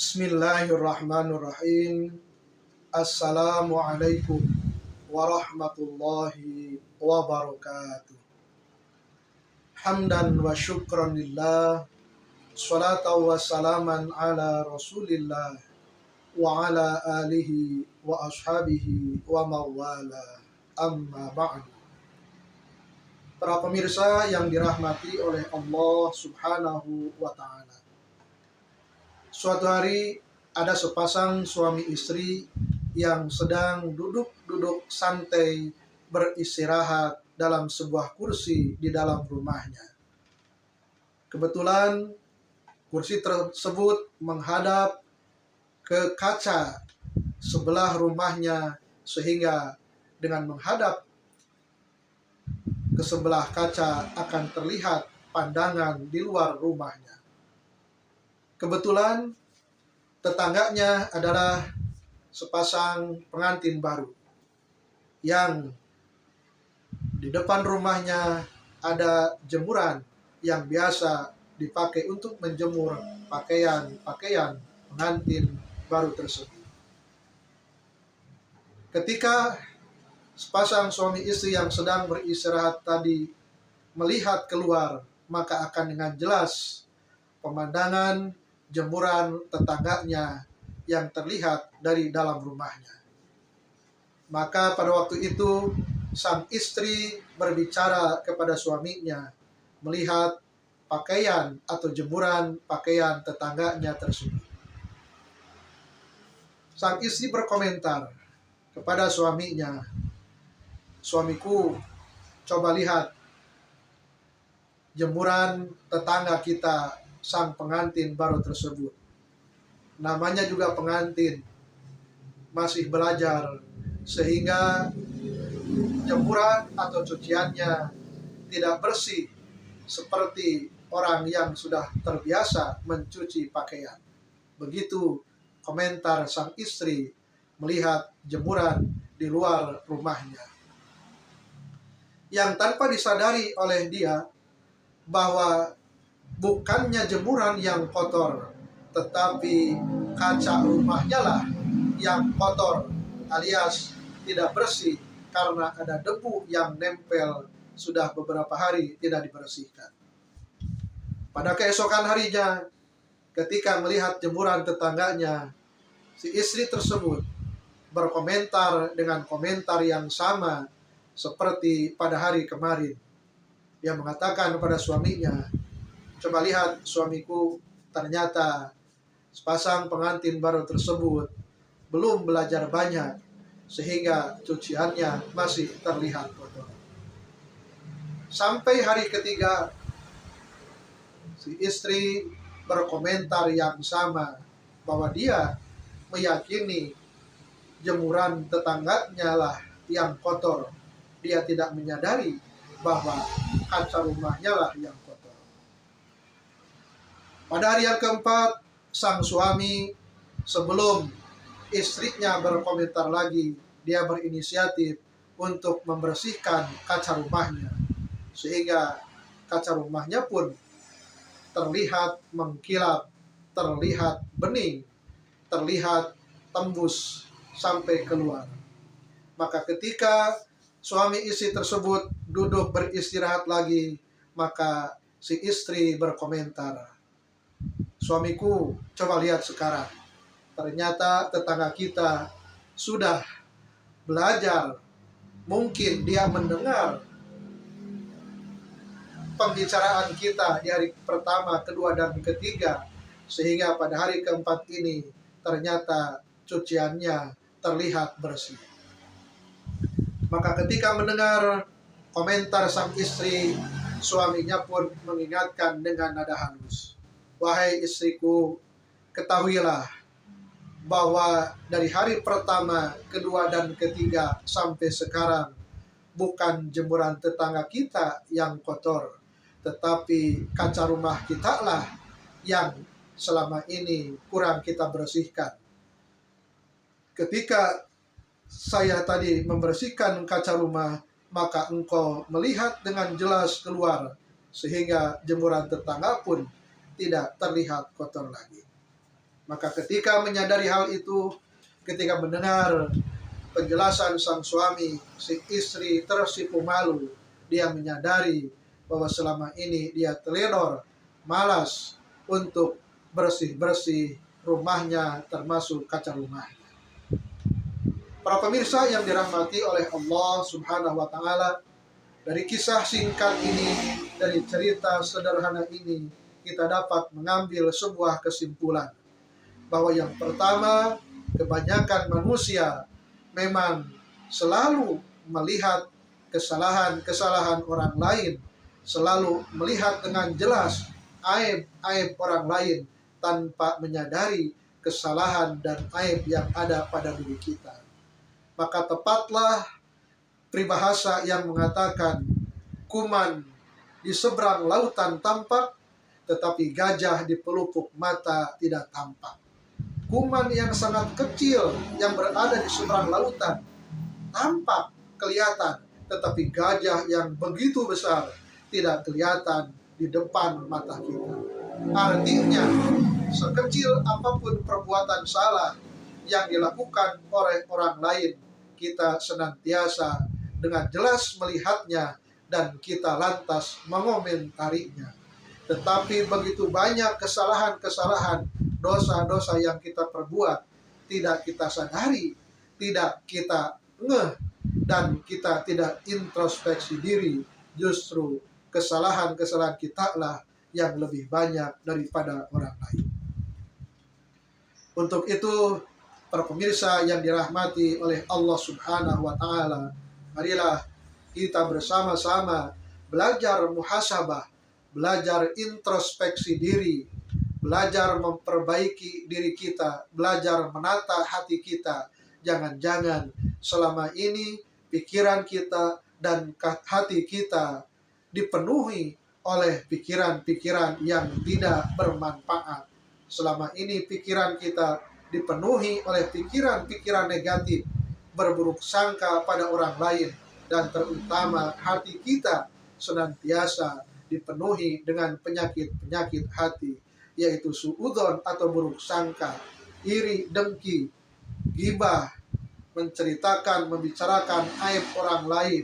Bismillahirrahmanirrahim. Assalamualaikum warahmatullahi wabarakatuh. Hamdan wa syukran lillah. Salatu wa salaman ala rasulillah wa ala alihi wa ashabihi wa mawala. Amma ba'du. Para pemirsa yang dirahmati oleh Allah subhanahu wa ta'ala. Suatu hari ada sepasang suami istri yang sedang duduk-duduk santai beristirahat dalam sebuah kursi di dalam rumahnya. Kebetulan kursi tersebut menghadap ke kaca sebelah rumahnya, sehingga dengan menghadap ke sebelah kaca akan terlihat pandangan di luar rumahnya. Kebetulan tetangganya adalah sepasang pengantin baru yang di depan rumahnya ada jemuran yang biasa dipakai untuk menjemur pakaian-pakaian pengantin baru tersebut. Ketika sepasang suami istri yang sedang beristirahat tadi melihat keluar, maka akan dengan jelas pemandangan jemuran tetangganya yang terlihat dari dalam rumahnya. Maka pada waktu itu sang istri berbicara kepada suaminya melihat pakaian atau jemuran pakaian tetangganya tersebut. Sang istri berkomentar kepada suaminya, "Suamiku, coba lihat jemuran tetangga kita, sang pengantin baru tersebut. Namanya juga pengantin, masih belajar, sehingga jemuran atau cuciannya tidak bersih seperti orang yang sudah terbiasa mencuci pakaian." Begitu komentar sang istri melihat jemuran di luar rumahnya. Yang tanpa disadari oleh dia bahwa bukannya jemuran yang kotor, tetapi kaca rumahnya lah yang kotor alias tidak bersih karena ada debu yang nempel sudah beberapa hari tidak dibersihkan. Pada keesokan harinya, ketika melihat jemuran tetangganya, si istri tersebut berkomentar dengan komentar yang sama seperti pada hari kemarin. Dia mengatakan kepada suaminya, "Coba lihat suamiku, ternyata sepasang pengantin baru tersebut belum belajar banyak sehingga cuciannya masih terlihat kotor." Sampai hari ketiga, si istri berkomentar yang sama bahwa dia meyakini jemuran tetangganya lah yang kotor. Dia tidak menyadari bahwa kaca rumahnya lah yang kotor. Pada hari yang keempat, sang suami sebelum istrinya berkomentar lagi, dia berinisiatif untuk membersihkan kaca rumahnya, sehingga kaca rumahnya pun terlihat mengkilap, terlihat bening, terlihat tembus sampai keluar. Maka ketika suami istri tersebut duduk beristirahat lagi, maka si istri berkomentar, "Suamiku, coba lihat sekarang. Ternyata tetangga kita sudah belajar. Mungkin dia mendengar pembicaraan kita di hari pertama, kedua, dan ketiga. Sehingga pada hari keempat ini ternyata cuciannya terlihat bersih." Maka ketika mendengar komentar sang istri, suaminya pun mengingatkan dengan nada halus, "Wahai istriku, ketahuilah bahwa dari hari pertama, kedua, dan ketiga sampai sekarang bukan jemuran tetangga kita yang kotor, tetapi kaca rumah kita lah yang selama ini kurang kita bersihkan. Ketika saya tadi membersihkan kaca rumah, maka engkau melihat dengan jelas keluar, sehingga jemuran tetangga pun tidak terlihat kotor lagi." Maka ketika menyadari hal itu, ketika mendengar penjelasan sang suami, si istri tersipu malu. Dia menyadari bahwa selama ini dia teledor, malas untuk bersih-bersih rumahnya, termasuk kaca rumah. Para pemirsa yang dirahmati oleh Allah Subhanahu wa Ta'ala, dari kisah singkat ini, dari cerita sederhana ini, kita dapat mengambil sebuah kesimpulan bahwa yang pertama, kebanyakan manusia memang selalu melihat kesalahan-kesalahan orang lain, selalu melihat dengan jelas aib-aib orang lain tanpa menyadari kesalahan dan aib yang ada pada diri kita. Maka tepatlah peribahasa yang mengatakan, kuman di seberang lautan tampak, tetapi gajah di pelupuk mata tidak tampak. Kuman yang sangat kecil yang berada di seberang lautan tampak, kelihatan, tetapi gajah yang begitu besar tidak kelihatan di depan mata kita. Artinya, sekecil apapun perbuatan salah yang dilakukan oleh orang lain, kita senantiasa dengan jelas melihatnya dan kita lantas mengomentarinya. Tetapi begitu banyak kesalahan-kesalahan, dosa-dosa yang kita perbuat, tidak kita sadari, tidak kita ngeh, dan kita tidak introspeksi diri. Justru kesalahan-kesalahan kita lah yang lebih banyak daripada orang lain. Untuk itu, para pemirsa yang dirahmati oleh Allah Subhanahu wa Ta'ala, marilah kita bersama-sama belajar muhasabah, belajar introspeksi diri, belajar memperbaiki diri kita, belajar menata hati kita. Jangan-jangan selama ini pikiran kita dan hati kita dipenuhi oleh pikiran-pikiran yang tidak bermanfaat. Selama ini pikiran kita dipenuhi oleh pikiran-pikiran negatif, berburuk sangka pada orang lain, dan terutama hati kita senantiasa dipenuhi dengan penyakit-penyakit hati, yaitu suudzon atau buruk sangka, iri, dengki, ghibah, menceritakan, membicarakan aib orang lain,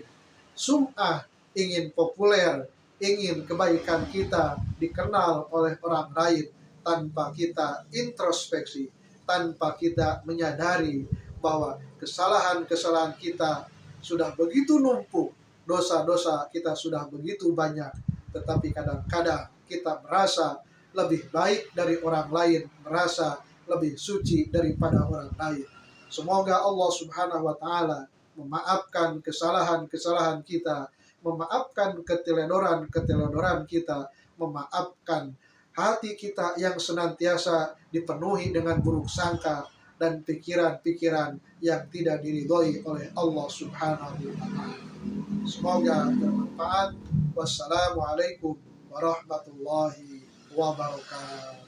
sum'ah, ingin populer, ingin kebaikan kita dikenal oleh orang lain, tanpa kita introspeksi, tanpa kita menyadari bahwa kesalahan-kesalahan kita sudah begitu numpuk, dosa-dosa kita sudah begitu banyak, tetapi kadang-kadang kita merasa lebih baik dari orang lain, merasa lebih suci daripada orang lain. Semoga Allah Subhanahu wa Ta'ala memaafkan kesalahan-kesalahan kita, memaafkan keteledoran-keteledoran kita, memaafkan hati kita yang senantiasa dipenuhi dengan buruk sangka dan pikiran-pikiran yang tidak diridhoi oleh Allah Subhanahu wa Ta'ala. Semoga bermanfaat. Wassalamualaikum warahmatullahi wabarakatuh.